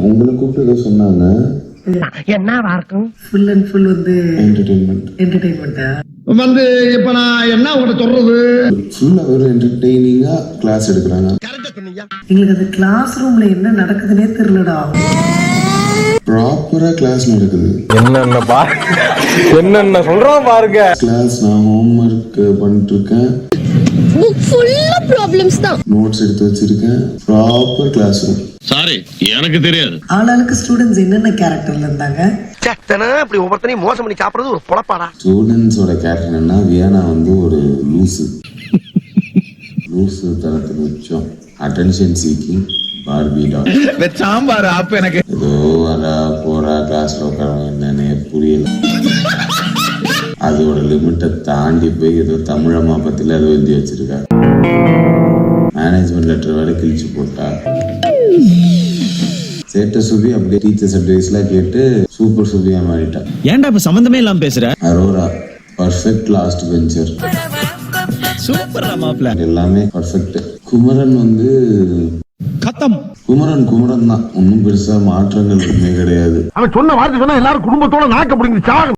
உங்களை கூப்பிட்டு ஏதோ சொன்னாங்க. என்னவா இருக்கும்? ஃபுல் அண்ட் ஃபுல் வந்து என்டர்டெயின்மெண்டா வந்து இப்ப நான் என்ன உங்கள்ட்ட சொல்றது? ஃபுல்லா ஒரு என்டர்டெய்னிங்கா கிளாஸ் எடுக்கிறாங்க. எங்களுக்கு அந்த கிளாஸ் ரூம்ல என்ன நடக்குதுன்னே தெரியலடா. ப்ராப்பரா கிளாஸ் நடக்குது. என்னென்ன சொல்றோம் பாருங்க. கிளாஸ் நான் ஹோம்வொர்க் பண்ணிட்டு இருக்கேன். புக் ஃபுல்லா ப்ராப்ளம்ஸ் தான். நோட்ஸ் எடுத்து வச்சிருக்கேன். Proper class room. சாரி, எனக்கு தெரியாது. ஆளாளுக்கு ஸ்டூடெண்ட்ஸ் என்னென்ன கேரக்டர்ல இருந்தாங்க? அப்படி ஒவ்வொருத்தனையும் மோசம் பண்ணி சாப்பிடுறது ஒரு பொழப்பாடா. ஸ்டூடெண்ட்ஸோட கேரக்டர் என்னன்னா, வியானா வந்து ஒரு லூசு தரத்தில் வச்சோம். Attention seeking Barbie dog. Sambar ஆப் எனக்கு ஏதோ வரா போறா கிளாஸ்ல உட்காரவங்க என்னன்னே புரியல. அதோட லிமிட்டை தாண்டி போய் ஏதோ தமிழம்மா பத்தில ஏதோ எழுதி வச்சிருக்கா. மேனேஜ்மெண்ட் லெட்டர் வேலை கிழிச்சு போட்டா. சேட்ட சுபி அப்படியே டீச்சர்ஸ் அட்வைஸ்லாம் கேட்டு சூப்பர் சுபியா மாறிட்டா. ஏன்டா இப்ப சம்பந்தமே இல்லாம பேசுற? Arora perfect last bencher. Super மாப்ள. எல்லாமே பர்ஃபெக்ட். குமரன் வந்து கத்தம். குமரன் தான். ஒன்னும் பெருசா மாற்றங்கள் எதுவுமே கிடையாது. அவன் சொன்ன வார்த்தை சொன்னா எல்லாரும் குடும்பத்தோட நாக்க பிடிங்க.